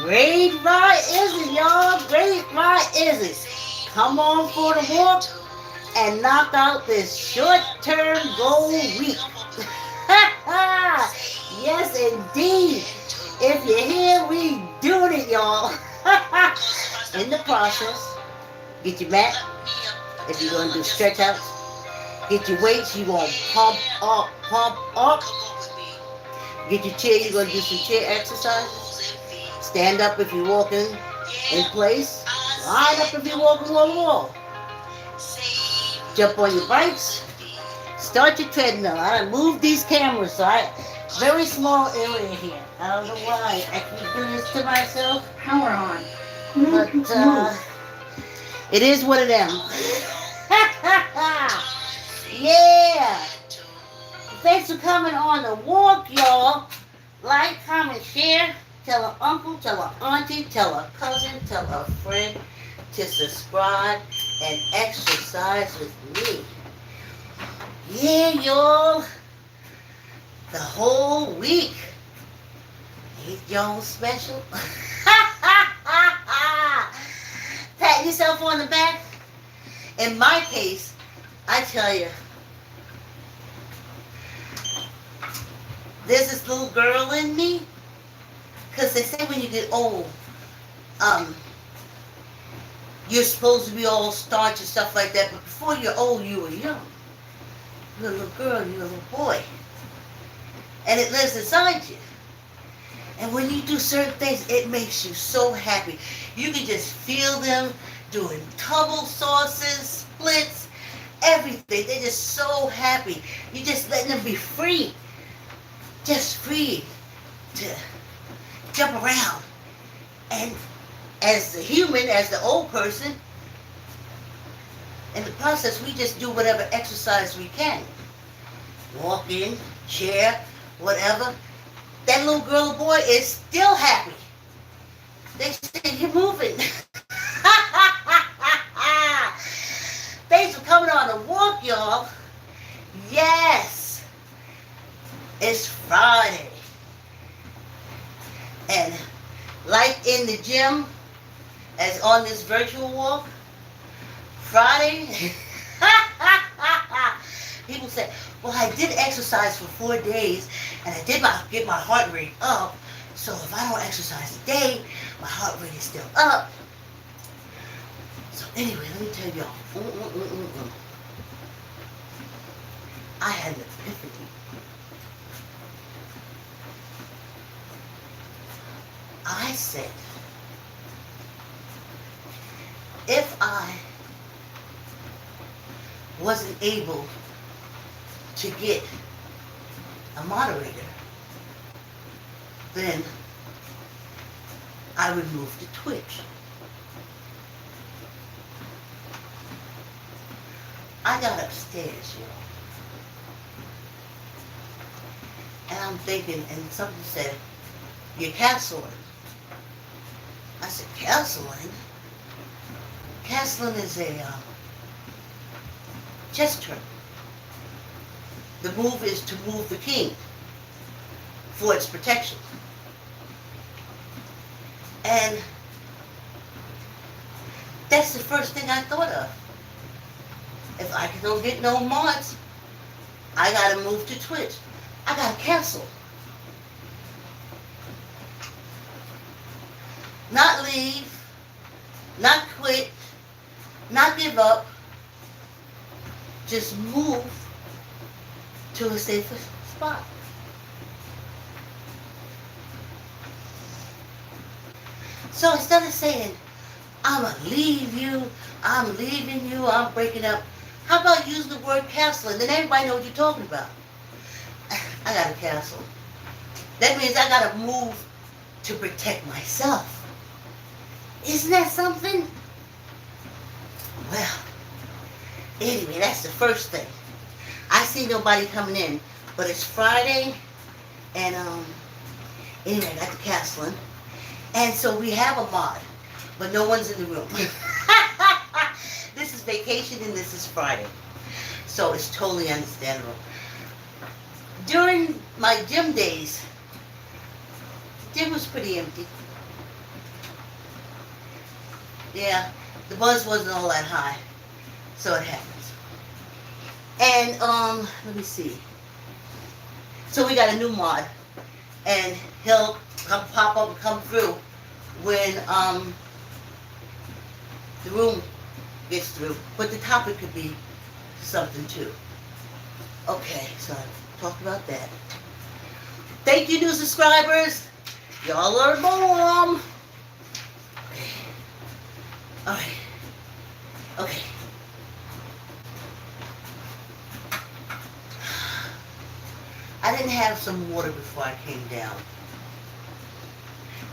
Great ride is it, y'all? Great ride is it? Come on for the walk and knock out this short-term goal week. Yes, indeed. If you're here, we doing it, y'all. In the process, get your mat. If you're gonna do stretch outs, get your weights. You gonna pump up, pump up. Get your chair. You're gonna do some chair exercises. Stand up if you're walking in place. Line up if you're walking on the wall. Jump on your bikes. Start your treadmill. I moved these cameras, so very small area here. I don't know why I keep doing this to myself. Power on. But it is what it is. Yeah. Thanks for coming on the walk, y'all. Like, comment, share. Tell an uncle, tell an auntie, tell a cousin, tell a friend to subscribe and exercise with me. Yeah, y'all. The whole week. Ain't y'all special? Pat yourself on the back. In my case, I tell you, there's this little girl in me. Because they say when you get old, you're supposed to be all starch and stuff like that. But before you're old, you were young. You're a little girl, you're a little boy. And it lives inside you. And when you do certain things, it makes you so happy. You can just feel them doing tumble sauces, splits, everything. They're just so happy. You're just letting them be free. Just free to jump around. And as the human, as the old person, in the process, we just do whatever exercise we can. Walk in, chair, whatever. That little girl or boy is still happy. They say, you're moving. Thanks for coming on the walk, y'all. Yes. It's Friday. And like in the gym, as on this virtual walk, Friday, people say, well, I did exercise for 4 days, and I did get my heart rate up, so if I don't exercise today, my heart rate is still up. So anyway, let me tell y'all, I had an epiphany. I said, if I wasn't able to get a moderator, then I would move to Twitch. I got upstairs, y'all. And I'm thinking, and somebody said, you're castling. I said, castling? Castling is a chess turn. The move is to move the king for its protection. And that's the first thing I thought of. If I don't get no mods, I gotta move to Twitch. I gotta cancel. Not leave, not quit, not give up, just move to a safer spot. So instead of saying, I'm gonna leave you, I'm leaving you, I'm breaking up, how about using the word canceling? Then everybody know what you're talking about. I gotta cancel. That means I gotta move to protect myself. Isn't that something? Well, anyway, that's the first thing. I see nobody coming in, but it's Friday, and anyway, I got the canceling. And so we have a mod, but no one's in the room. This is vacation and this is Friday. So it's totally understandable. During my gym days, the gym was pretty empty. Yeah, the buzz wasn't all that high, so it happens. And let me see. So we got a new mod, and he'll come pop up and come through when the room gets through. But the topic could be something too. Okay, so I talked about that. Thank you, new subscribers. Y'all are bomb. Okay. Alright. Okay. I didn't have some water before I came down.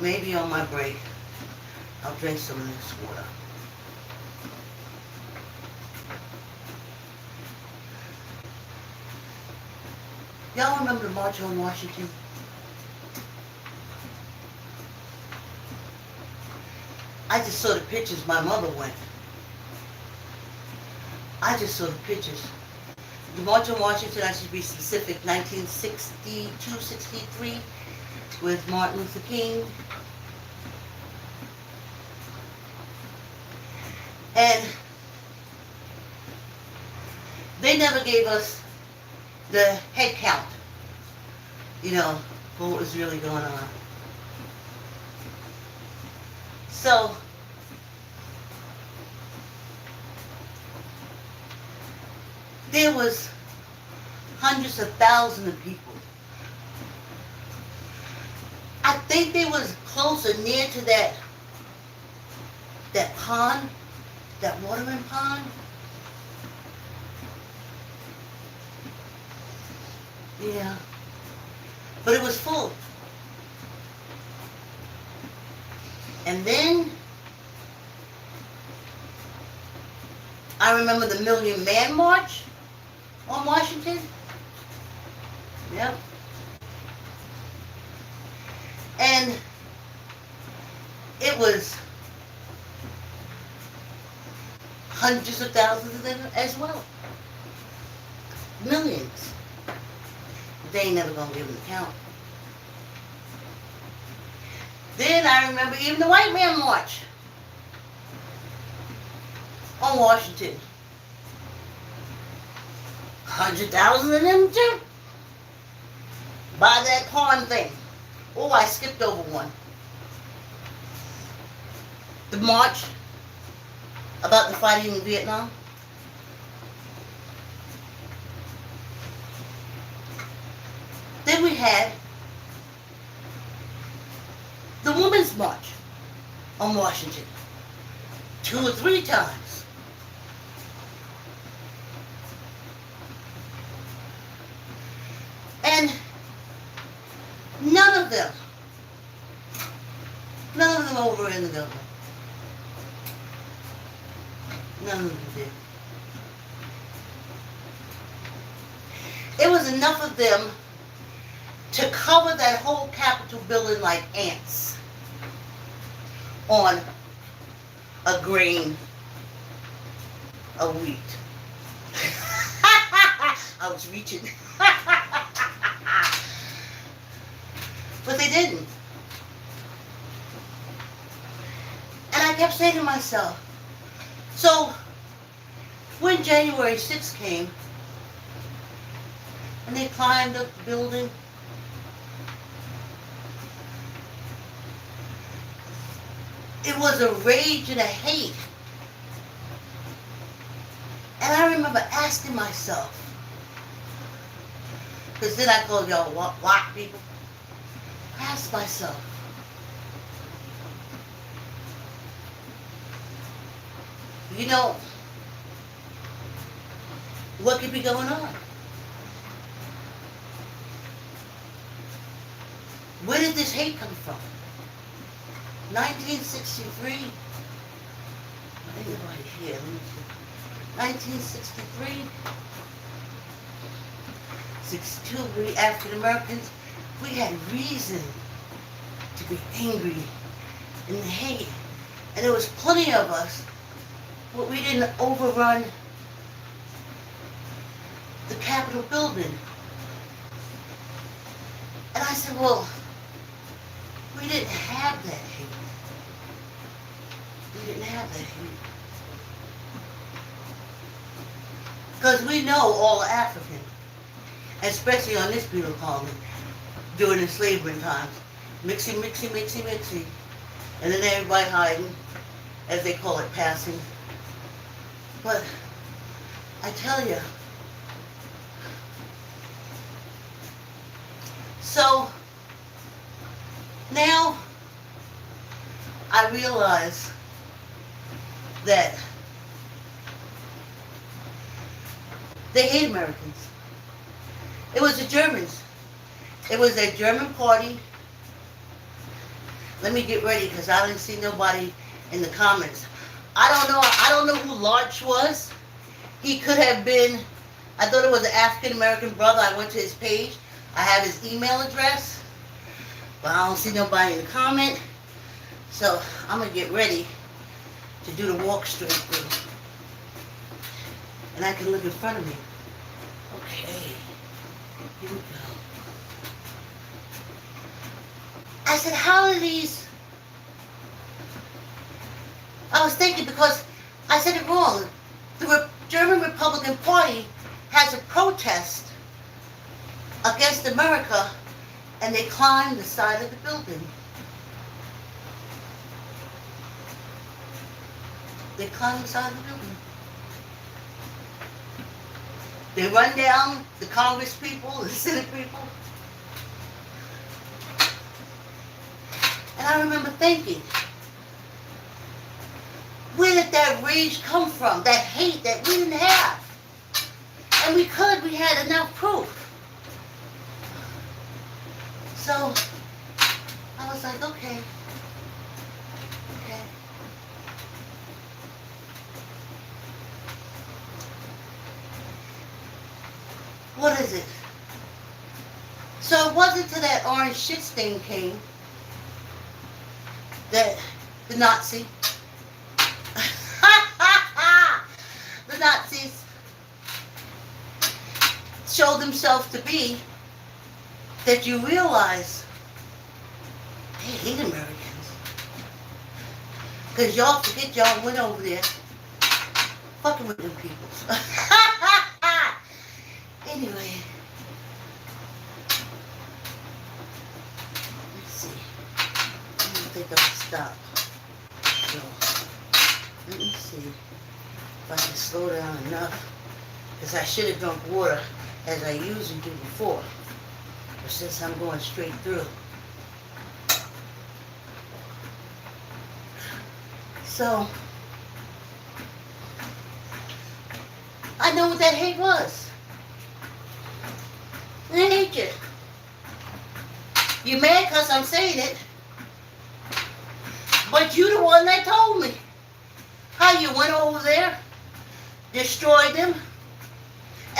Maybe on my break, I'll drink some of this water. Y'all remember the March on Washington? I just saw the pictures my mother went. I just saw the pictures. The March on Washington, I should be specific, 1962, 63, with Martin Luther King. And they never gave us the head count, you know, for what was really going on. So, there was hundreds of thousands of people. I think they was close or near to that pond, that watering pond. Yeah. But it was full. And then I remember the Million Man March on Washington. Yep. And it was hundreds of thousands of them as well. Millions. They ain't never gonna give them the count. Then I remember even the White Man March on Washington. 100,000 of them too. By that pond thing. Oh, I skipped over one. The march about the fighting in Vietnam. Then we had the Women's March on Washington 2 or 3 times. And none of them over in the government. None of them did. It was enough of them to cover that whole Capitol building like ants on a grain of wheat. I was reaching. But they didn't. And I kept saying to myself, so when January 6th came and they climbed up the building, it was a rage and a hate. And I remember asking myself, because then I called y'all white people, I asked myself, you know, what could be going on? Where did this hate come from? 1963. I think it's right here. Let me see. 1963. 62. We African Americans, we had reason to be angry and hate. And there was plenty of us, but we didn't overrun the Capitol building. And I said, well, we didn't have that hate. We didn't have that here. Because we know all African, especially on this penal colony, during the slavery times. Mixy, mixy, mixy, mixy. And then everybody hiding, as they call it, passing. But I tell you, so now I realize that they hate Americans. It was the Germans. It was a German party. Let me get ready because I didn't see nobody in the comments. I don't know who Larch was. He could have been, I thought it was an African American brother. I went to his page. I have his email address. But I don't see nobody in the comment. So I'm going to get ready to do the walk straight through. And I can look in front of me. Okay. Here we go. I said, how are these? I was thinking because I said it wrong. The German Republican Party has a protest against America, and they climbed the side of the building. They climbed the side of the building. They run down the Congress people, the Senate people. And I remember thinking, where did that rage come from? That hate that we didn't have. And we had enough proof. So, I was like, okay. What is it? So it wasn't till that orange shit stain came that the Nazis showed themselves to be that you realize they hate Americans. Because y'all forget y'all went over there fucking with them people. Anyway. Let's see. I don't think I'll stop. So, let me see if I can slow down enough. Because I should have drunk water as I usually do before. But since I'm going straight through. So, I know what that hate was. And I hate you. You mad because I'm saying it. But you the one that told me. How you went over there, destroyed them.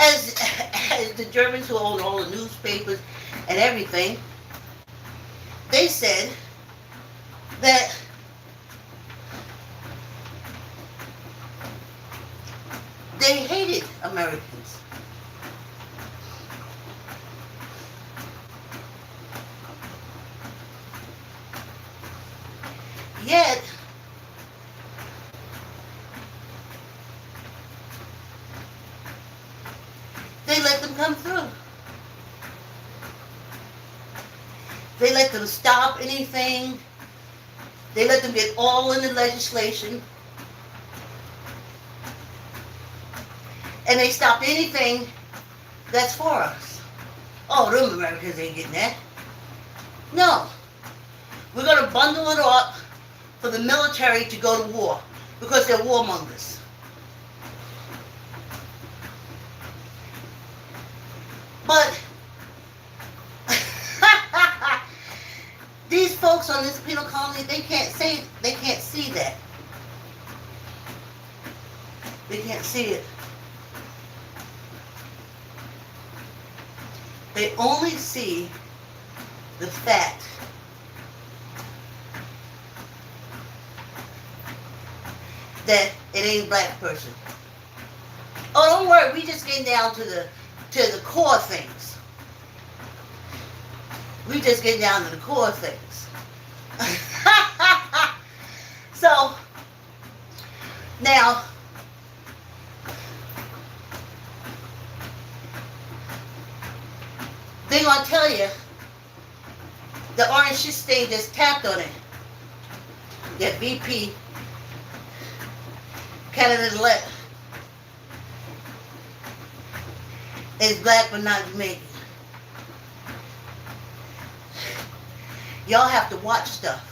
As the Germans who own all the newspapers and everything, they said that they hated Americans. Yet, they let them come through. They let them stop anything. They let them get all in the legislation. And they stopped anything that's for us. Oh, them Americans ain't getting that. No. We're going to bundle it up for the military to go to war because they're warmongers. But these folks on this penal colony, they can't see that. They can't see it. They only see the fact that it ain't a black person. Oh, don't worry, we just getting down to the core things. We just getting down to the core things. So, Now, they're going to tell you the orange shit stain just tapped on it. That VP, Canada-elect, is black but not Jamaican. Y'all have to watch stuff.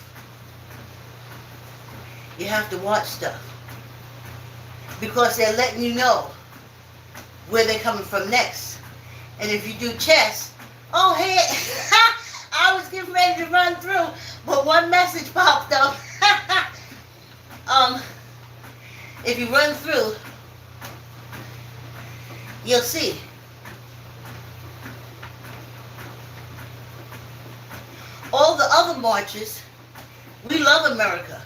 You have to watch stuff. Because they're letting you know where they're coming from next. And if you do chess, oh hey, I was getting ready to run through, but one message popped up. If you run through, you'll see. All the other marches, we love America.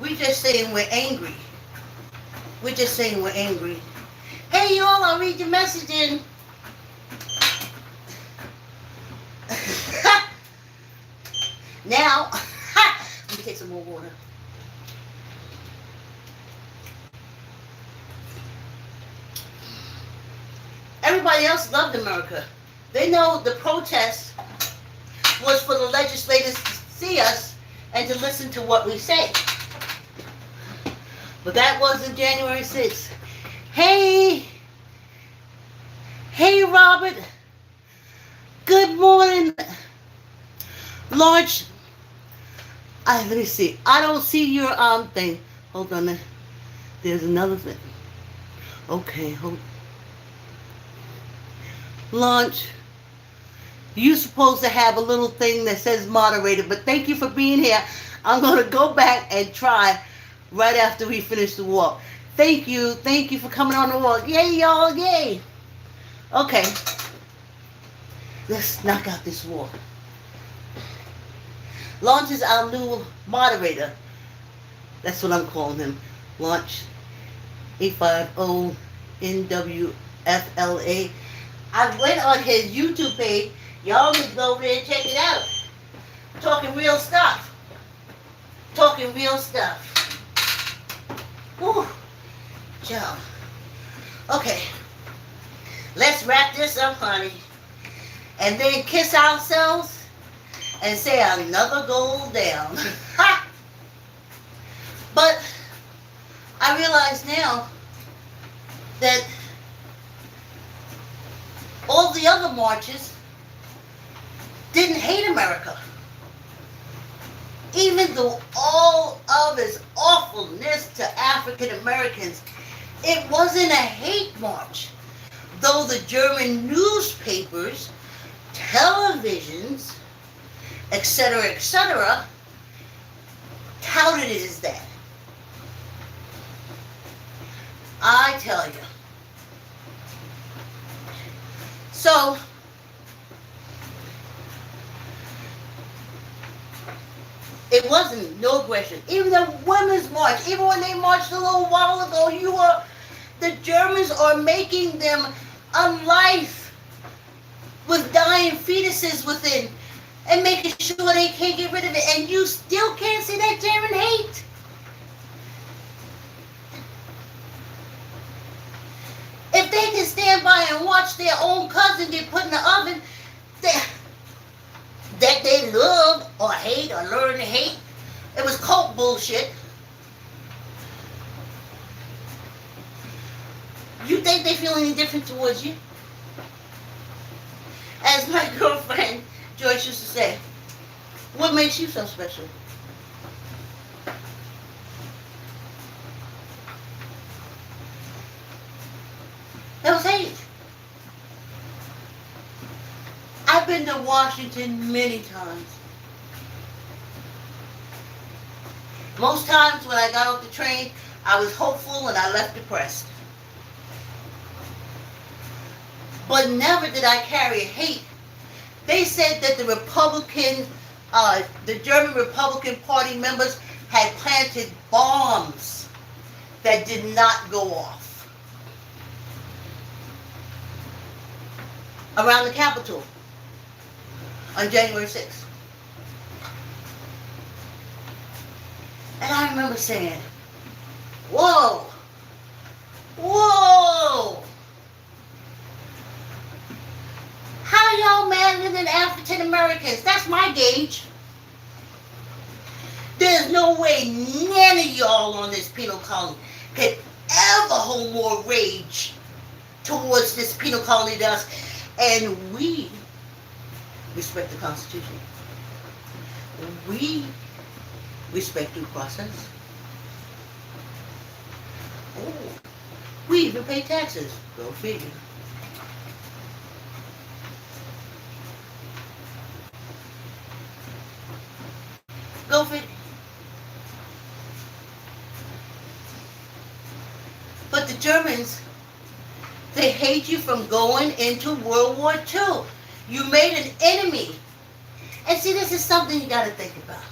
We just saying we're angry. We're just saying we're angry. Hey y'all, I'll read your message in. Now, let me take some more water. Everybody else loved America. They know the protest was for the legislators to see us and to listen to what we say. But that wasn't January 6th. Hey Robert, good morning. Large, let me see. I don't see your thing. Hold on. There's another thing. Okay, hold. Launch. You're supposed to have a little thing that says moderator, but thank you for being here. I'm going to go back and try right after we finish the walk. Thank you for coming on the walk. Yay, y'all, yay. Okay, let's knock out this walk. Launch is our new moderator. That's what I'm calling him. Launch 850 NWFLA. I went on his YouTube page. Y'all can go over there and check it out. Talking real stuff. Talking real stuff. Whew. Joe. Okay. Let's wrap this up, honey. And then kiss ourselves and say another goal down. Ha! But I realize now that all the other marches didn't hate America. Even though all of its awfulness to African Americans, it wasn't a hate march. Though the German newspapers, televisions, etc., touted it as that. I tell you. So, it wasn't no aggression. Even the women's march, even when they marched a little while ago, the Germans are making them a life with dying fetuses within and making sure they can't get rid of it. And you still can't see that German hate. If they can stand by and watch their own cousin get put in the oven, that they love or hate or learn to hate, it was cult bullshit. You think they feel any different towards you? As my girlfriend Joyce used to say, what makes you so special? That was hate. I've been to Washington many times. Most times when I got off the train, I was hopeful and I left depressed. But never did I carry hate. They said that the German Republican Party members had planted bombs that did not go off around the Capitol on January 6th. And I remember saying, whoa, Whoa! How y'all madder than African Americans? That's my gauge. There's no way none of y'all on this penal colony could ever hold more rage towards this penal colony than us. And we respect the Constitution. We respect due process. Oh, we even pay taxes. Go figure. Go figure. But the Germans, they hate you from going into World War II. You made an enemy. And see, this is something you got to think about.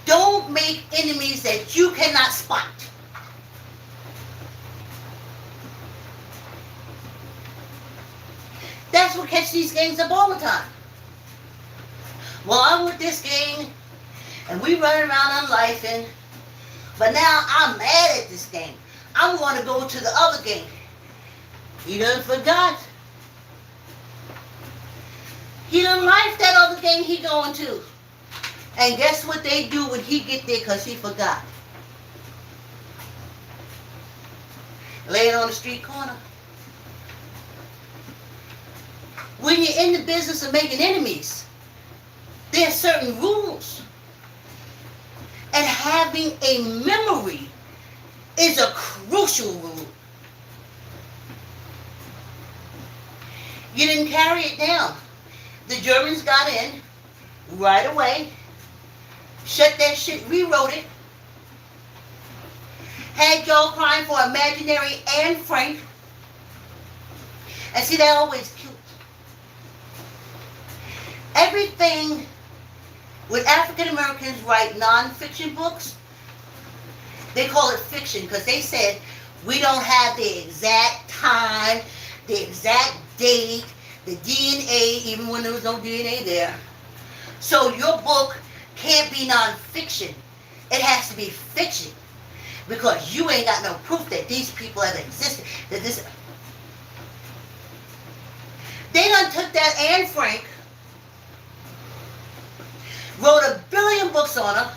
Don't make enemies that you cannot spot. That's what catches these gangs up all the time. Well, I'm with this gang, and we run around unlifing, but now I'm mad at this gang. I'm going to go to the other gang. He done forgot. He done life that other gang he going to. And guess what they do when he get there because he forgot? Lay it on the street corner. When you're in the business of making enemies, there are certain rules. And having a memory is a crucial rule. You didn't carry it down. The Germans got in right away, shut that shit, rewrote it, had y'all crying for imaginary Anne Frank. And see, that always cute. Everything when African Americans write non-fiction books, they call it fiction because they said we don't have the exact time, the exact date, the DNA, even when there was no DNA there. So your book can't be non-fiction. It has to be fiction because you ain't got no proof that these people have existed. That this, they done took that Anne Frank, wrote 1 billion books on her.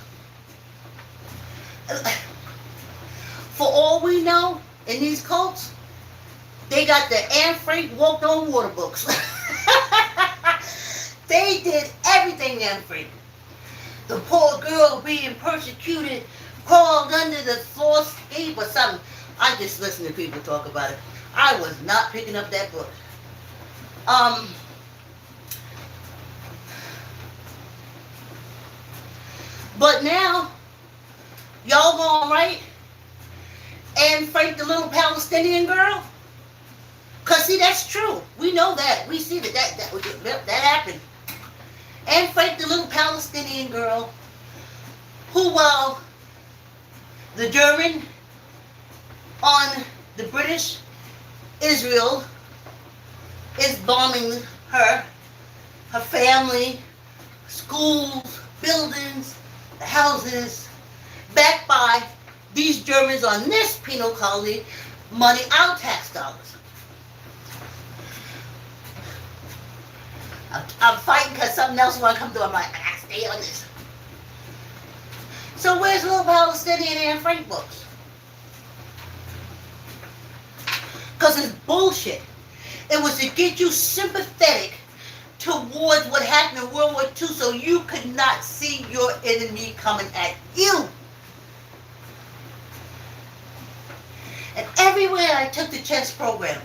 For all we know, in these cults, they got the Anne Frank walked on water books. They did everything Anne Frank. The poor girl being persecuted, crawled under the floor escape or something. I just listened to people talk about it. I was not picking up that book. But now, y'all gonna write Anne Frank, the little Palestinian girl? Because see, that's true. We know that. We see that happened. Anne Frank, the little Palestinian girl, who while the German on the British Israel is bombing her family, schools, buildings, houses, backed by these Germans on this penal colony, money, our tax dollars. I'm fighting because something else want to come through. I'm like, I gotta stay on this. So where's little Palestinian Anne Frank books? Because it's bullshit. It was to get you sympathetic towards what happened in World War II so you could not see your enemy coming at you. And everywhere I took the chess program,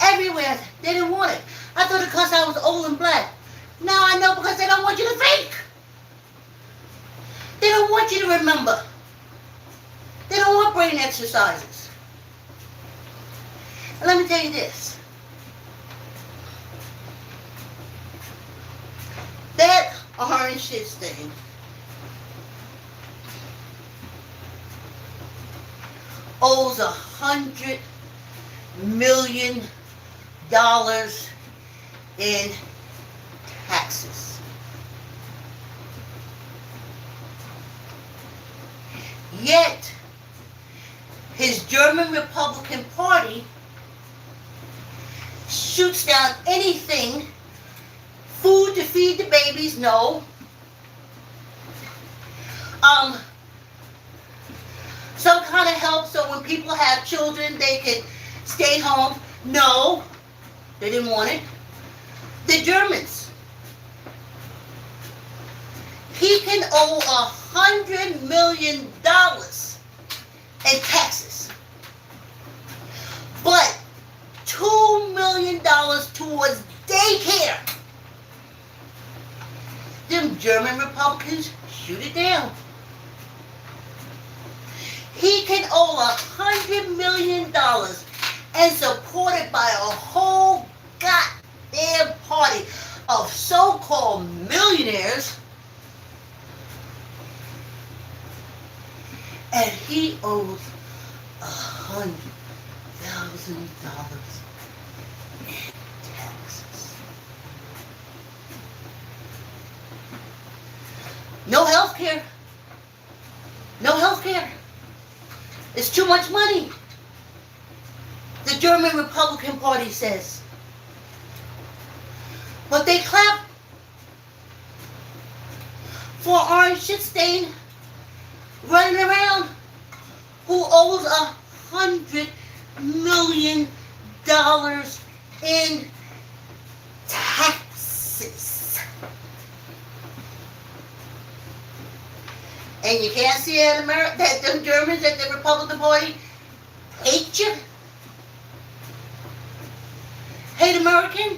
everywhere, they didn't want it. I thought it because I was old and black. Now I know because they don't want you to think. They don't want you to remember. They don't want brain exercises. And let me tell you this. That orange shit stain owes $100 million in taxes. Yet, his German Republican Party shoots down anything. Food to feed the babies, no. Some kind of help so when people have children they can stay home, no. They didn't want it. The Germans. He can owe $100 million in taxes, but $2 million towards daycare. Them German Republicans shoot it down. He can owe $100 million and supported by a whole goddamn party of so-called millionaires, and he owes $100,000 in taxes. No health care. No health care. It's too much money. The German Republican Party says. But they clap for orange shit stain running around who owes $100 million in taxes. And you can't see it in America that them Germans at the Republican Party hate you? Hate American?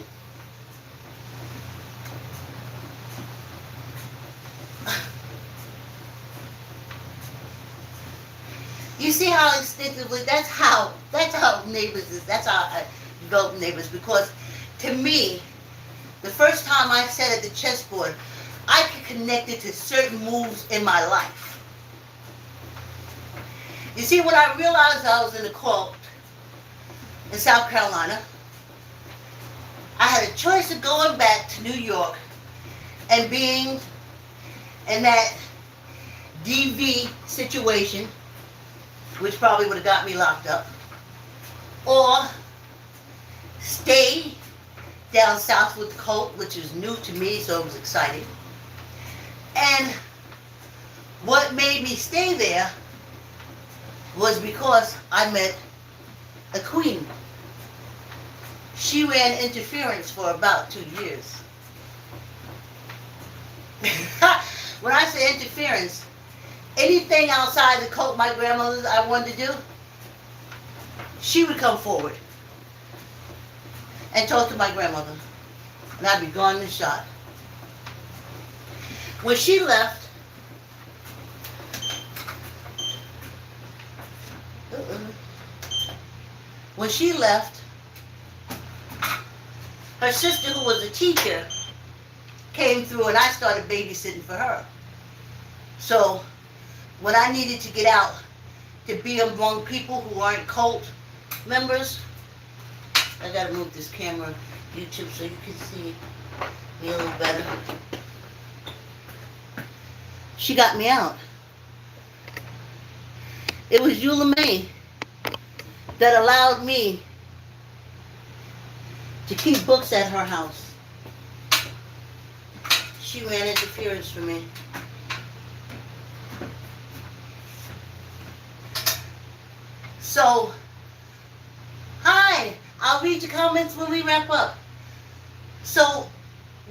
You see how instinctively, that's how neighbors is, that's how I develop neighbors, because to me, the first time I sat at the chessboard, I could connect it to certain moves in my life. You see, when I realized I was in a cult in South Carolina, I had a choice of going back to New York and being in that DV situation, which probably would have got me locked up, or stay down south with the cult, which is new to me, so it was exciting. And what made me stay there was because I met a queen. She ran interference for about 2 years. When I say interference, anything outside the cult my grandmother's I wanted to do, she would come forward and talk to my grandmother, and I'd be gone in a shot. When she left, her sister, who was a teacher, came through and I started babysitting for her. So when I needed to get out to be among people who aren't cult members, I gotta move this camera, YouTube, so you can see me a little better. She got me out. It was Eula May that allowed me to keep books at her house. She ran interference for me. So, hi, I'll read your comments when we wrap up. So,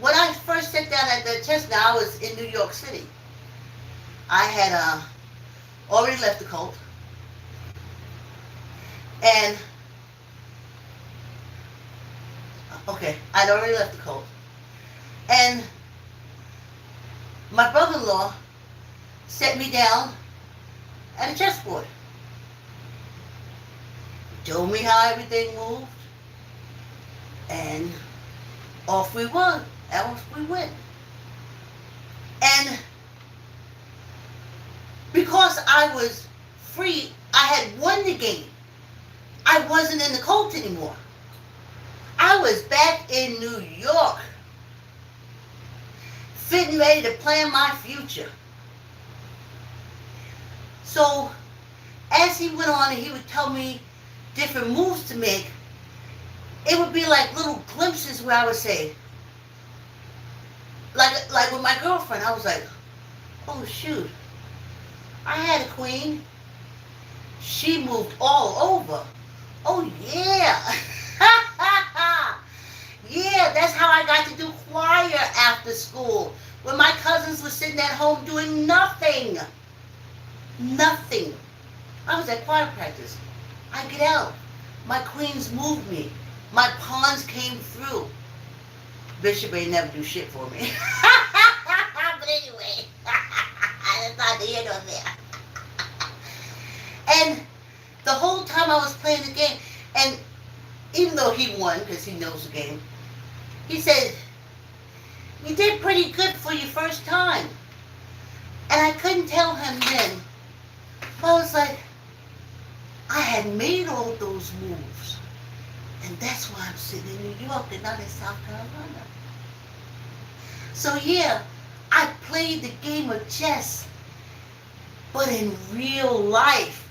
when I first sat down at the test, now I was in New York City. I had already left the cult. And, okay, I'd already left the cult. And my brother-in-law set me down at a chessboard. Told me how everything moved. And off we went. Off we went. And because I was free, I had won the game. I wasn't in the cult anymore. I was back in New York, fit and ready to plan my future. So As he went on and he would tell me different moves to make, it would be like little glimpses where I would say, like with my girlfriend, I was like, oh shoot, I had a queen. She moved all over. Oh yeah. Yeah, that's how I got to do choir after school. When my cousins were sitting at home doing nothing. Nothing. I was at choir practice. I get out. My queens moved me. My pawns came through. Bishop ain't never do shit for me. But anyway, that's not the end of there. And the whole time I was playing the game, and even though he won, because he knows the game, he said, you did pretty good for your first time. And I couldn't tell him then. But I was like, I had made all those moves. And that's why I'm sitting in New York and not in South Carolina. So yeah, I played the game of chess, but in real life.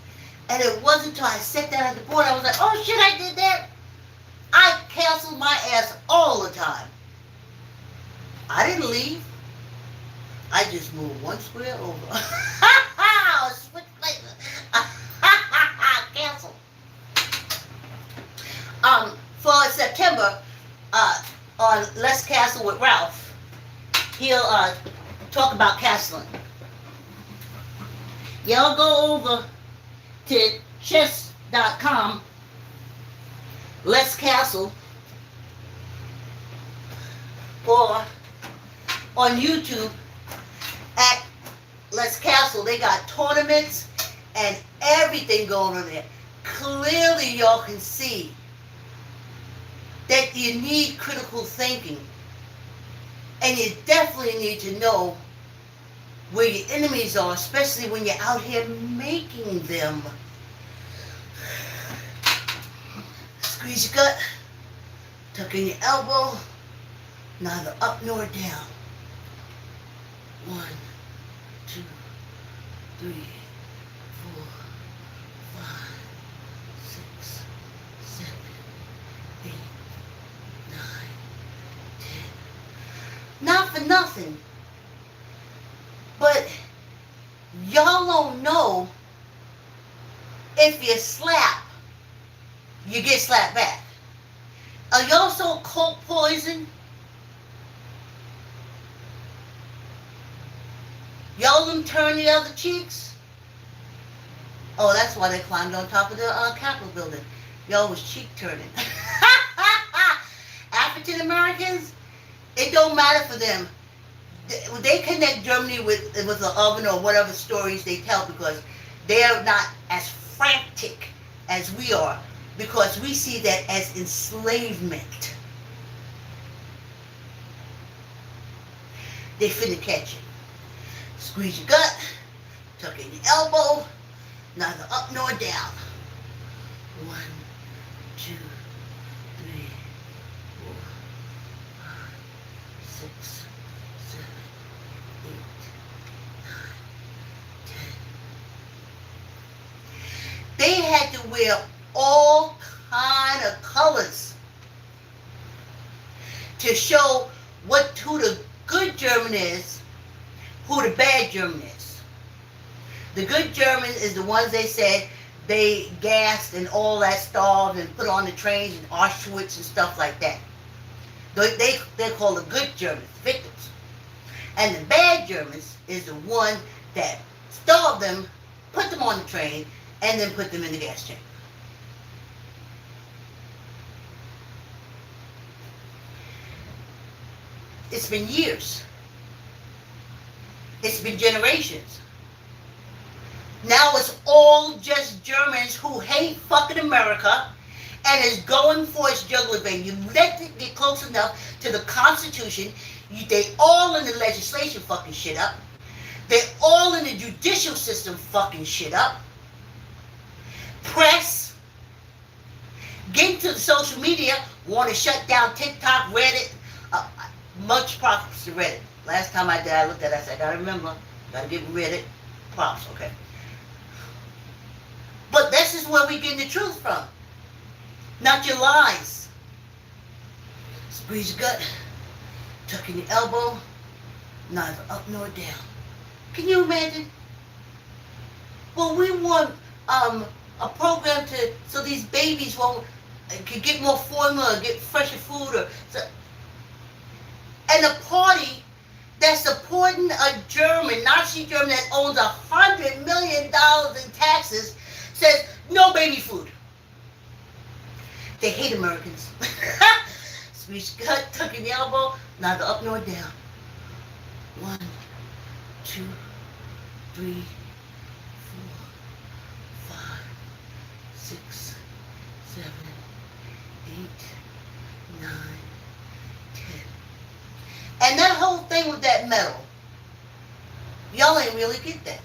And it wasn't until I sat down at the board, I was like, oh shit, I did that. I canceled my ass all the time. I didn't leave. I just moved one square over. Switch places. Cancel. For September, on Let's Castle with Ralph, he'll talk about castling. Y'all go over to chess.com, Let's Castle, or on YouTube at Let's Castle. They got tournaments and everything going on there. Clearly y'all can see that you need critical thinking, and you definitely need to know where your enemies are, especially when you're out here making them. Squeeze your gut, tuck in your elbow, neither up nor down. 1, 2, 3, 4, 5, 6, 7, 8, 9, 10. Not for nothing, but y'all don't know if you slap, you get slapped back. Are y'all so cold poison? Y'all them turn the other cheeks? Oh, that's why they climbed on top of the Capitol building. Y'all was cheek turning. African Americans, it don't matter for them. They connect Germany with an oven or whatever stories they tell, because they are not as frantic as we are, because we see that as enslavement. They finna catch you. Squeeze your gut, tuck in your elbow, neither up nor down. 1, 2, 3, 4, 5, 6, 7, 8, 9, 10. They had to wear all kind of colors to show who the good German is, who the bad German is. The good German is the ones they said they gassed and all that starved and put on the trains in Auschwitz and stuff like that. They're called the good Germans, victims. And the bad Germans is the one that starved them, put them on the train, and then put them in the gas chamber. It's been years. It's been generations. Now it's all just Germans who hate fucking America and is going for its jugular vein. You let it get close enough to the Constitution, they all in the legislation fucking shit up. They're all in the judicial system fucking shit up. Press, get into the social media, want to shut down TikTok, Reddit. Much props to Reddit. Last time I did, I looked at it, I said, I gotta remember, gotta give Reddit props, okay. So this is where we get the truth from, not your lies. Squeeze your gut, tuck in your elbow, neither up nor down. Can you imagine? Well, we want a program to so these babies won't can get more formula, get fresher food, or so, and a party that's supporting a German, Nazi German that owns $100 million in taxes says no baby food. They hate Americans. Squeeze your gut, tuck in the elbow, neither up nor down. 1, 2, 3, 4, 5, 6, 7, 8, 9, 10. And that whole thing with that medal, y'all ain't really get that.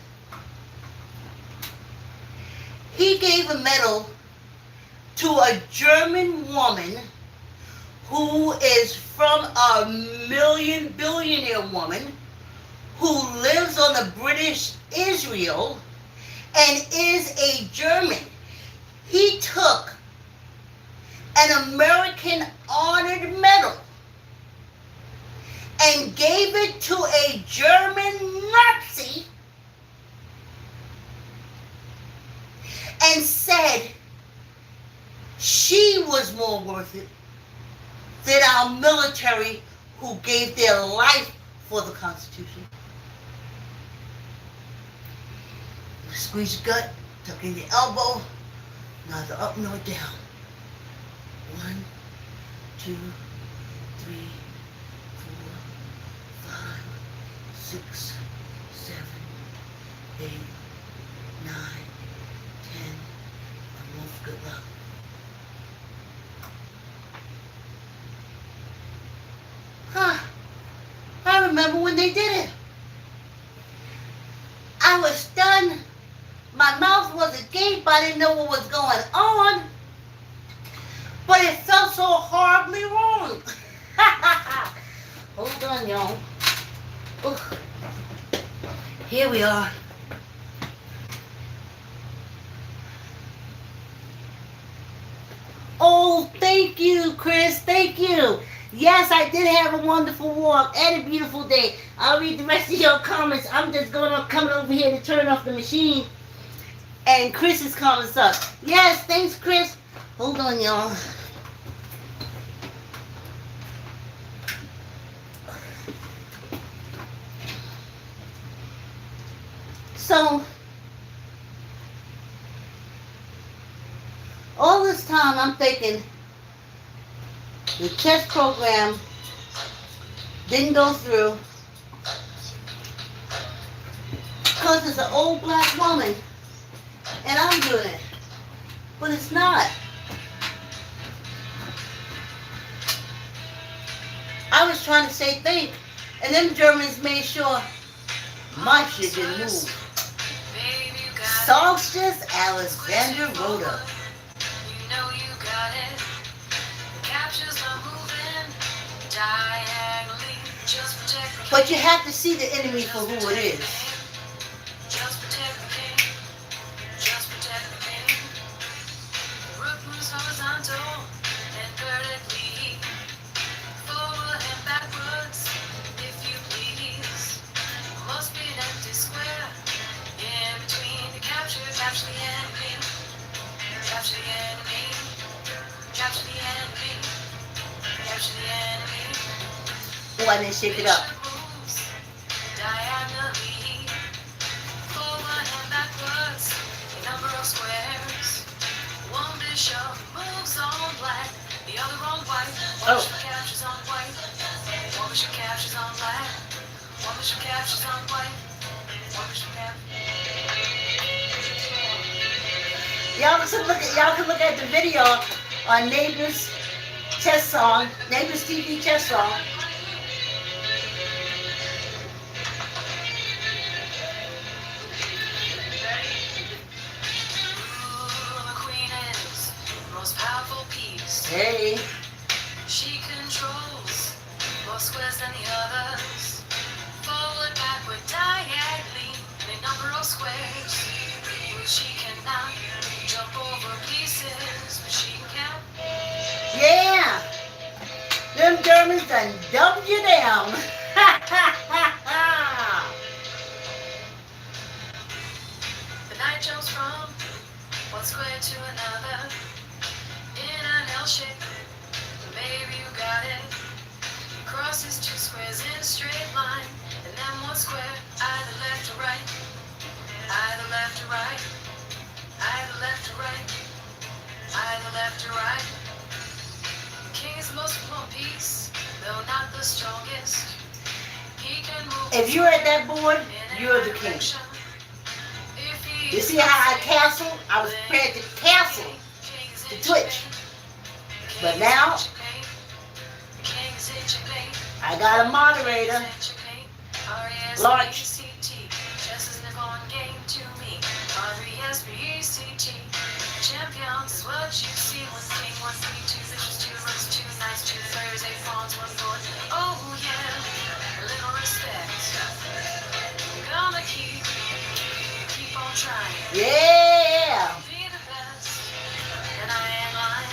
He gave a medal to a German woman who is from a billionaire woman who lives on the British Israel and is a German. He took an American honored medal and gave it to a German Nazi and said she was more worth it than our military who gave their life for the Constitution. Squeeze your gut, tuck in your elbow, neither up nor down. 1, 2, 3, 4, 5, 6, 7, 8, 9, 10, and one for good luck. I remember when they did it. I was stunned. My mouth was agape. I didn't know what was going on. But it felt so horribly wrong. Hold on, y'all. Ooh. Here we are. Oh, thank you, Chris. Thank you. Yes, I did have a wonderful walk and a beautiful day. I'll read the rest of your comments. I'm just coming over here to turn off the machine. And Chris's comments up. Yes, thanks, Chris. Hold on, y'all. So, all this time I'm thinking the chess program didn't go through because it's an old black woman and I'm doing it. But it's not. I was trying to say think, and them Germans made sure my shit didn't move. Solstice Alexander Rhoda. But you have to see the enemy for who it is. Just protect the king. Just protect the king. Rook moves horizontal and vertically. Forward and backwards, if you please. Must be an empty square. In between the capture the enemy. Capture the enemy. Capture the enemy. Capture the enemy. Oh, I didn't shake it up. Diagonally, forward and backwards, a number of squares. One bishop moves on black, the other on white. One bishop captures on white. One bishop captures on black. One bishop captures on white. One bishop captures. Y'all can look at the video on Neighbors Chess Song, Neighbors TV Chess Song. Hey. She controls more squares than the others. Forward, backward, diagonally, a number of squares which she cannot Them Germans done dumped you down. The night jumps from one square to another in an L shape. Maybe you got it. Crosses two squares in a straight line, and then one square, either left or right, either left or right, either left or right, either left or right. The king is the most important piece, though not the strongest. He can move. If you're at that board, you're the king. You see how I castle? I was prepared to castle the Twitch. But now, I got a moderator. Large. Champions is what you see. One king, one queen, two fishes, two rooks, two knights, two thirds, eight pawns, one lord. Oh yeah, a little respect. Gonna keep on trying. Yeah. Be the best, and I ain't lying.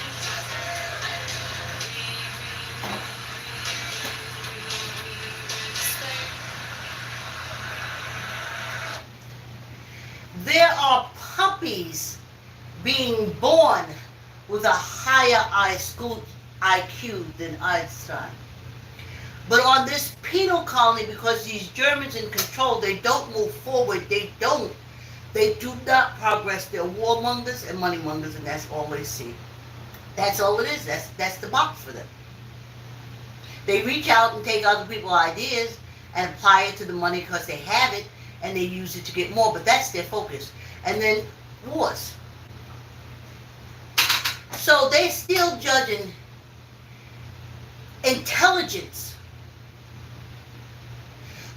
There are puppies being born with a higher IQ than Einstein. But on this penal colony, because these Germans in control, they don't move forward. They do not progress. They're warmongers and moneymongers, and that's all they see. That's all it is. That's the box for them. They reach out and take other people's ideas and apply it to the money because they have it, and they use it to get more, but that's their focus. And then wars. So they're still judging intelligence.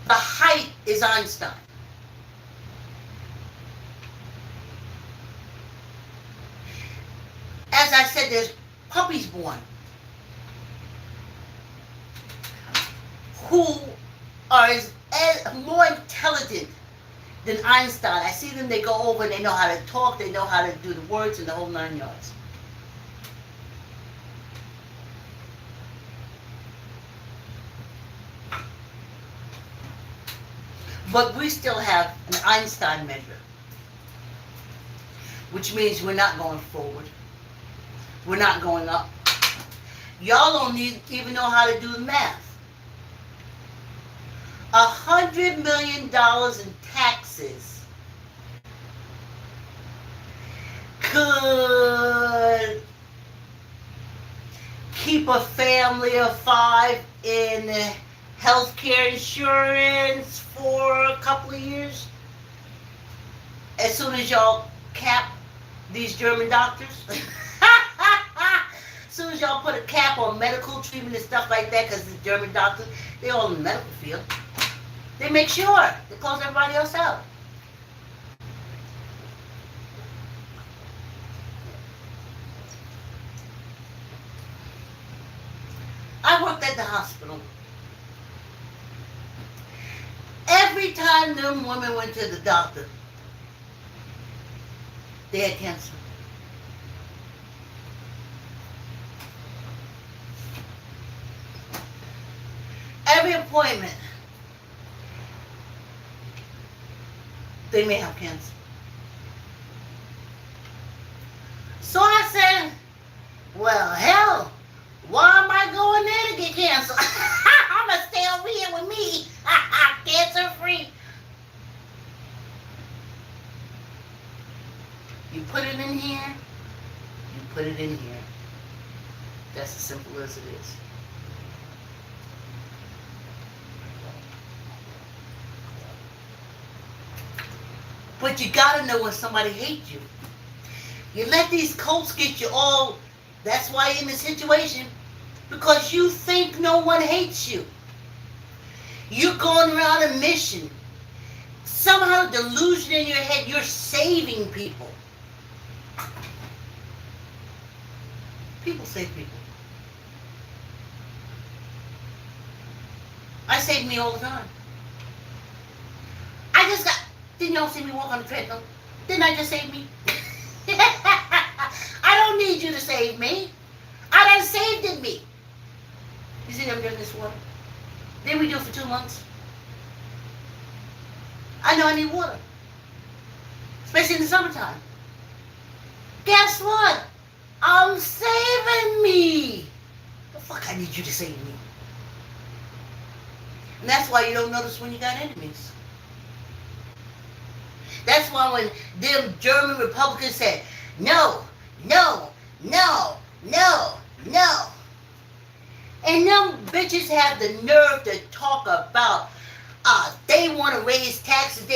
The height is Einstein. As I said, there's puppies born who are more intelligent than Einstein. I see them, they go over and they know how to talk, they know how to do the words and the whole 9 yards. But we still have an Einstein measure, which means we're not going forward. We're not going up. Y'all don't even know how to do the math. $100 million in taxes could keep a family of 5 in healthcare insurance for a couple of years. As soon as y'all cap these German doctors. As soon as y'all put a cap on medical treatment and stuff like that, because the German doctors, they're all in the medical field. They make sure they close everybody else out. I worked at the hospital. Every time them women went to the doctor, they had cancer. Every appointment, they may have cancer. So I said, well, hell, why am I going there to get cancer? I'm going to stay over here with me. Cancer free. You put it in here, you put it in here. That's as simple as it is. But you gotta know when somebody hates you. You let these cults get you all, that's why you're in this situation, because you think no one hates you. You're going around a mission. Somehow delusion in your head, you're saving people. People save people. I save me all the time. Didn't y'all see me walk on the treadmill? Didn't I just save me? I don't need you to save me. I done saved it me. You see them drinking this water? Then we do it for 2 months. I know I need water, especially in the summertime. Guess what? I'm saving me. The fuck I need you to save me. And that's why you don't notice when you got enemies. That's why when them German Republicans said, no, no, no, no, no. And them bitches have the nerve to talk about, they want to raise taxes.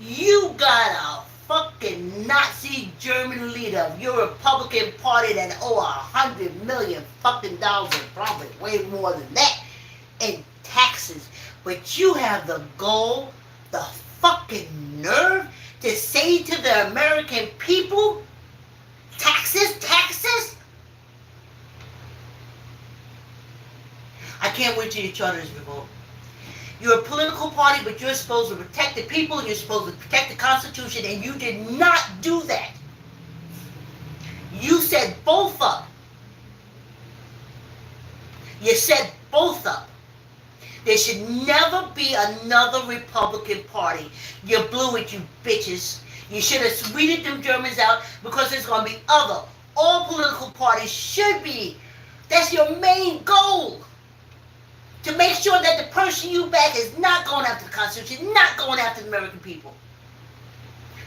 You got a fucking Nazi German leader of your Republican Party that owe $100 million fucking dollars in profit, way more than that, in taxes. But you have the goal, the fucking nerve to say to the American people, taxes, taxes? I can't wait till your charter is revoked. You're a political party, but you're supposed to protect the people, you're supposed to protect the Constitution, and you did not do that. You set both up. You set both up. There should never be another Republican Party. You blew it, you bitches. You should have weeded them Germans out because there's going to be other. All political parties should be. That's your main goal. To make sure that the person you back is not going after the Constitution, not going after the American people.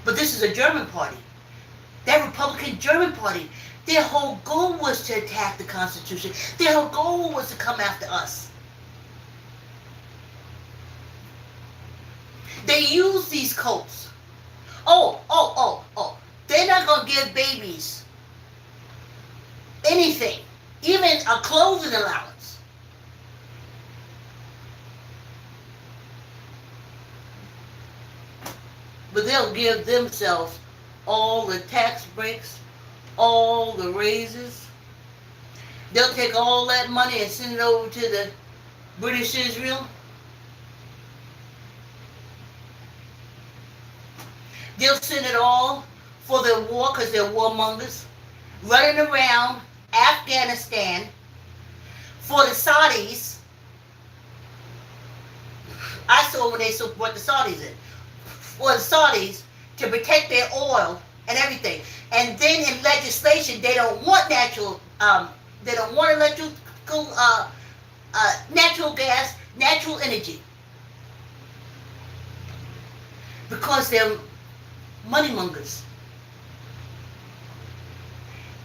But this is a German party. That Republican German party, their whole goal was to attack the Constitution. Their whole goal was to come after us. They use these cults. Oh. They're not going to give babies anything, even a clothing allowance. But they'll give themselves all the tax breaks, all the raises. They'll take all that money and send it over to the British Israel. They'll send it all for their war because they're warmongers, running around Afghanistan for the Saudis. I saw when they brought the Saudis in. For the Saudis to protect their oil and everything. And then in legislation, they don't want natural natural gas, natural energy. Because they're money mongers.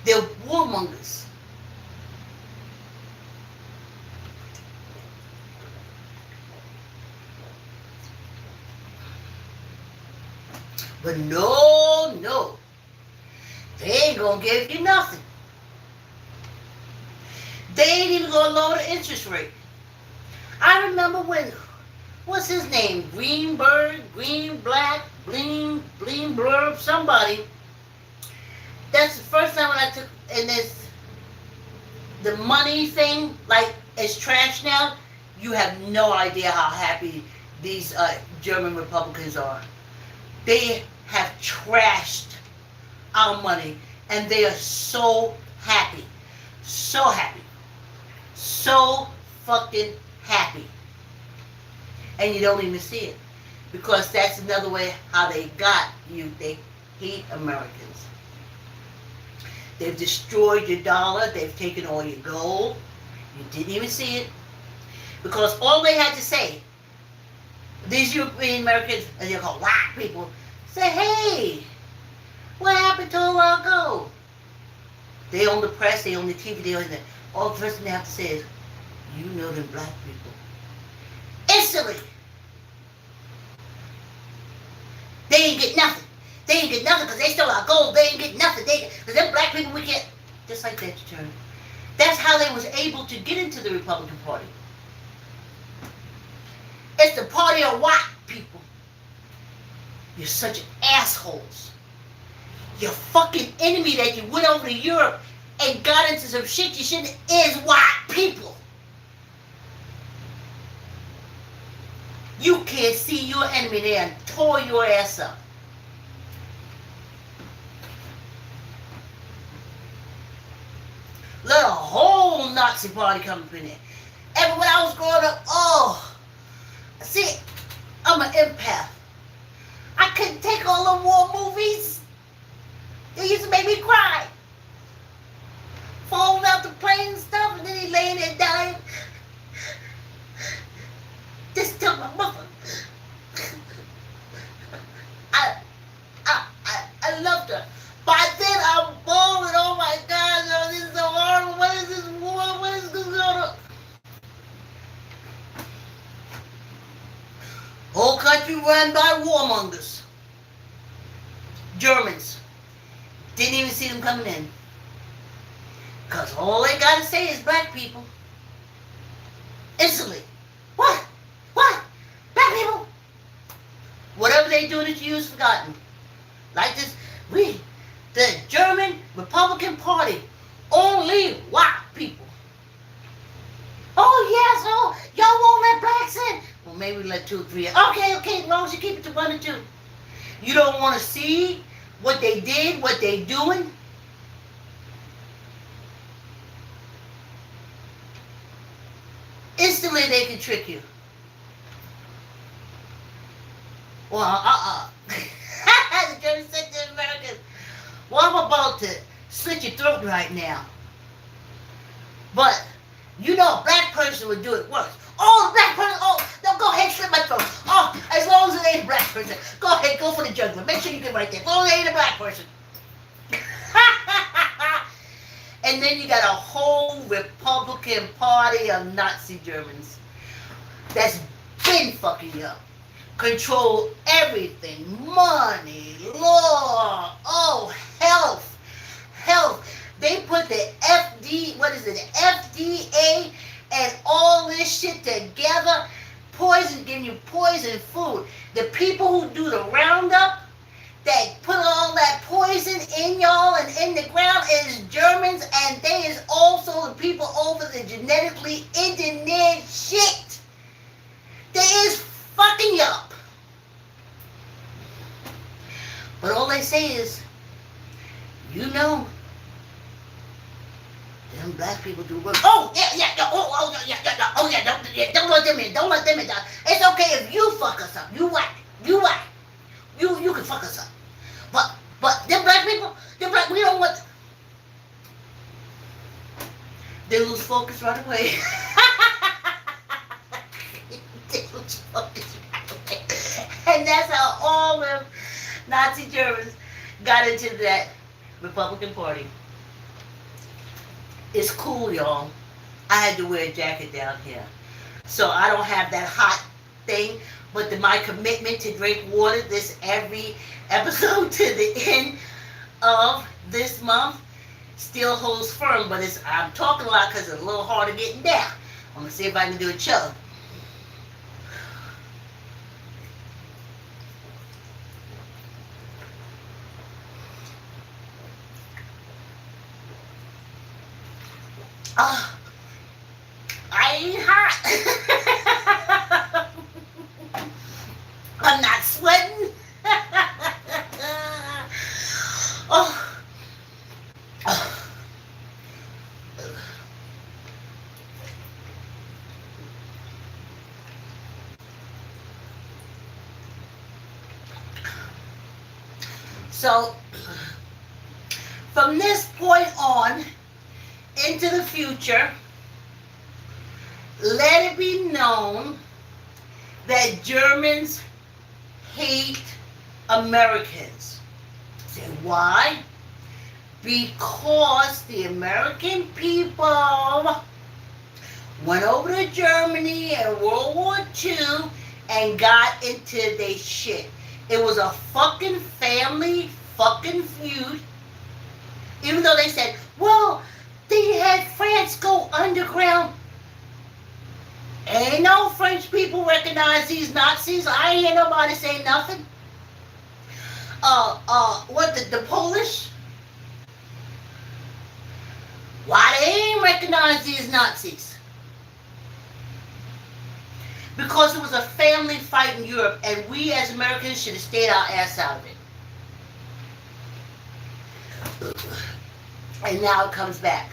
They're warmongers. But no, they ain't gonna give you nothing. They ain't even gonna lower the interest rate. I remember when, what's his name? Greenberg, Blurb, somebody. That's the first time when I took, and this, the money thing, like, it's trash now. You have no idea how happy these German Republicans are. They have trashed our money, and they are so happy. So happy. So fucking happy. And you don't even see it. Because that's another way how they got you. They hate Americans. They've destroyed your dollar. They've taken all your gold. You didn't even see it. Because all they had to say, these European Americans, as they're called white people, say, hey, what happened to all our gold? They own the press, they own the TV, they own the... All the first thing they have to say is, you know them black people. Instantly. They ain't get nothing. They ain't get nothing because they stole our gold. They ain't get nothing. Because them black people, we can't... Just like that, you turn. That's how they was able to get into the Republican Party. It's the party of white people. You're such assholes. Your fucking enemy that you went over to Europe and got into some shit you shouldn't is white people. You can't see your enemy there and tore your ass up. Let a whole old Nazi party coming in there. And when I was growing up, oh, see, I'm an empath. I couldn't take all the war movies. They used to make me cry. Falling out the plane and stuff, and then he laying there dying. Just tell my mother. I loved her. By then I'm bawling, oh my God, no, this is so horrible. What is this war? What is this going on? Whole country run by warmongers. Germans. Didn't even see them coming in. Because all they gotta say is black people. Instantly. What? What? Black people? Whatever they do to you is forgotten. Like this, the German Republican Party, only white people. Oh yes, oh, y'all won't let blacks in. Well, maybe we let 2 or 3 in. Okay, as long as you keep it to 1 or 2. You don't want to see what they did, what they doing? Instantly they can trick you. Well, the German said to the Americans, well, I'm about to slit your throat right now. But, you know, a black person would do it worse. Oh, the black person, oh, no, go ahead, slit my throat. Oh, as long as it ain't a black person. Go ahead, go for the jugular. Make sure you get right there. As long as it ain't a black person. And then you got a whole Republican Party of Nazi Germans that's been fucking you up. Control everything. Money, law, oh, health. They put the FDA and all this shit together. Poison, giving you poison food. The people who do the roundup, that put all that poison in y'all and in the ground is Germans, and they is also the people over the genetically engineered shit. They is fucking you up. But all they say is, you know, them black people do work. Oh yeah, don't let them in. Don't let them in. It's okay if you fuck us up. You white. You can fuck us up. But them black people, we don't want. They lose focus right away. They lose focus right away. And that's how all them Nazi Germans got into that Republican Party. It's cool, y'all. I had to wear a jacket down here. So I don't have that hot thing, but my commitment to drink water this every episode to the end of this month still holds firm, but I'm talking a lot because it's a little harder getting down. I'm going to see if I can do a chug. I ain't hot. I'm not sweating. So, from this point on into the future, let it be known that Germans hate Americans. Say why? Because the American people went over to Germany in World War II and got into their shit. It was a fucking family fucking feud. Even though they said, well, they had France go underground. Ain't no French people recognize these Nazis. I ain't hear nobody say nothing. The Polish? Why they ain't recognize these Nazis? Because it was a family fight in Europe, and we as Americans should have stayed our ass out of it. And now it comes back.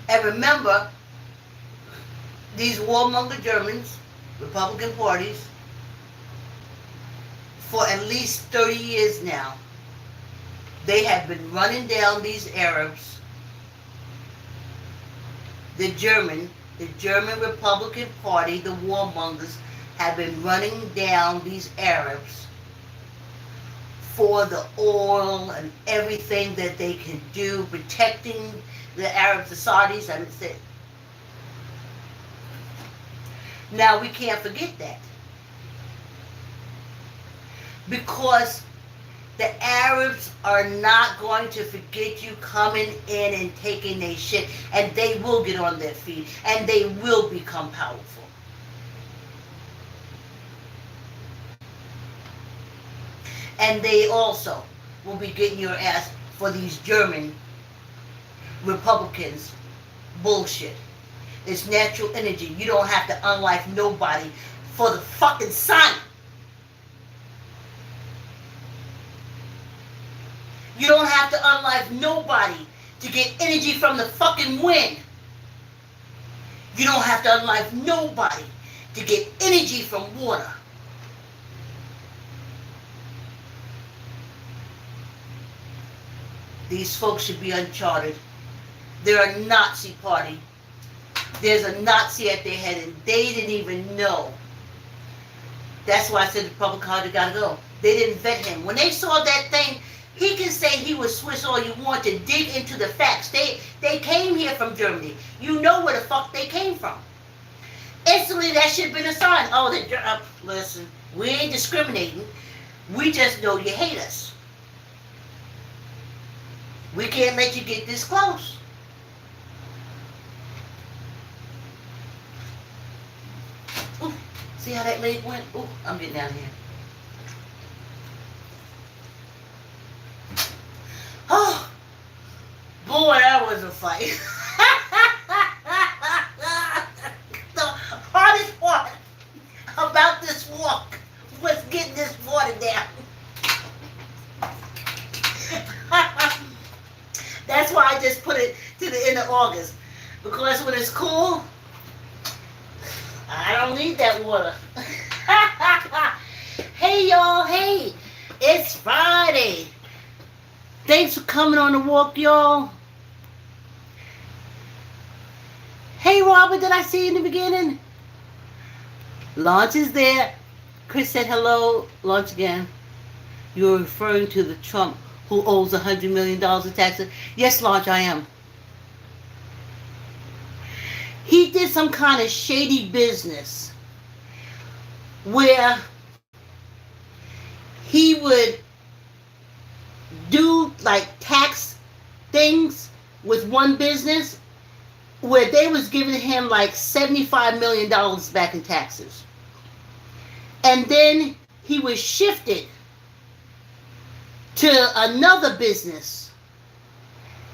And remember, these warmonger Germans, Republican parties, for at least 30 years now, they have been running down these Arabs. The German Republican Party, the warmongers, have been running down these Arabs for the oil and everything that they can do, protecting the Arabs, the Saudis, I would say. Now we can't forget that. Because the Arabs are not going to forget you coming in and taking their shit, and they will get on their feet, and they will become powerful. And they also will be getting your ass for these German Republicans bullshit. It's natural energy. You don't have to unlife nobody for the fucking sun. You don't have to unlife nobody to get energy from the fucking wind. You don't have to unlife nobody to get energy from water. These folks should be uncharted. They're a Nazi party. There's a Nazi at their head, and they didn't even know. That's why I said the public party gotta go. They didn't vet him. When they saw that thing, he can say he was Swiss all you want to dig into the facts. They came here from Germany. You know where the fuck they came from. Instantly, that should have been a sign. Oh, listen, we ain't discriminating. We just know you hate us. We can't let you get this close. Ooh, see how that leg went? Ooh, I'm getting down here. Oh, boy, that was a fight. The hardest part about this walk was getting this water down. That's why I just put it to the end of August. Because when it's cool, I don't need that water. Hey, y'all. Hey, it's Friday. Thanks for coming on the walk, y'all. Hey, Robert, did I see you in the beginning? Launch is there. Chris said hello. Launch again. You're referring to the Trump who owes $100 million in taxes. Yes, Launch, I am. He did some kind of shady business where he would do like tax things with one business where they was giving him like $75 million back in taxes. And then he was shifted to another business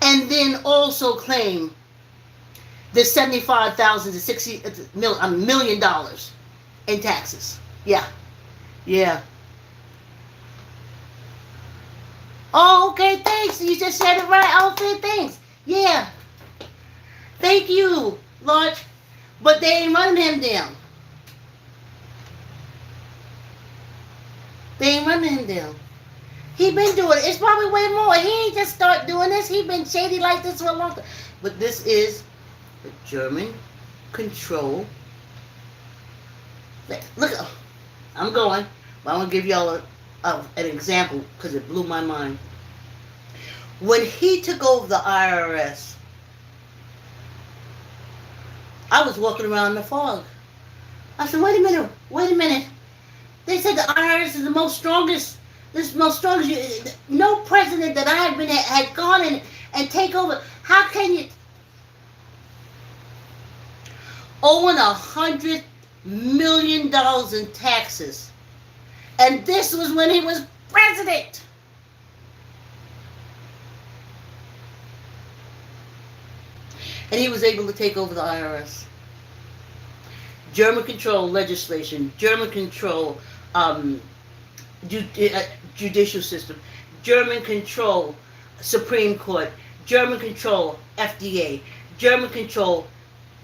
and then also claim the $75,000 to $60 million in taxes. Yeah. Yeah. Oh, okay, thanks. You just said it right. Okay, thanks. Yeah. Thank you, Lord. But they ain't running him down. They ain't running him down. He been doing it. It's probably way more. He ain't just start doing this. He been shady like this for a long time. But this is the German control. Look, I'm going. But I'm going to give y'all an example because it blew my mind. When he took over the IRS, I was walking around in the fog. I said, wait a minute. They said the IRS is the most strongest. No president that I had been had gone in and take over. How can you owing $100 million in taxes? And this was when he was president. And he was able to take over the IRS. German control legislation, German control judicial system, German control Supreme Court, German control FDA, German control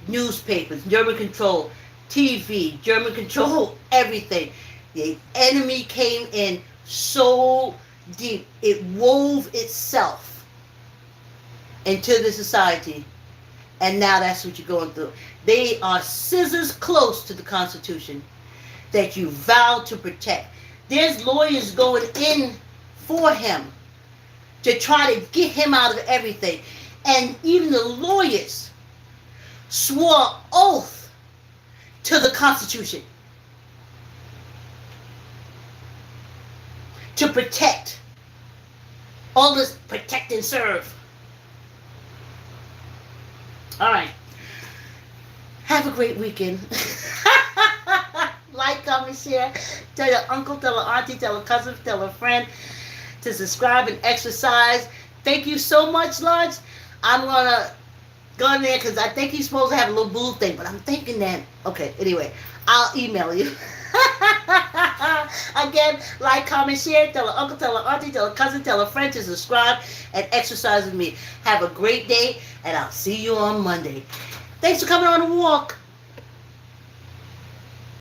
newspapers, German control TV, German control everything. The enemy came in so deep, it wove itself into the society, and now that's what you're going through. They are scissors close to the Constitution that you vowed to protect. There's lawyers going in for him to try to get him out of everything. And even the lawyers swore oath to the Constitution to protect. All this protect and serve. All right. Have a great weekend. Like, comment, share. Tell your uncle, tell your auntie, tell a cousin, tell a friend to subscribe and exercise. Thank you so much, Lunch. I'm going to go in there because I think he's supposed to have a little boo thing, but I'm thinking that, okay, anyway, I'll email you. Again, like, comment, share. Tell an uncle, tell an auntie, tell a cousin, tell a friend to subscribe and exercise with me. Have a great day, and I'll see you on Monday. Thanks for coming on the walk.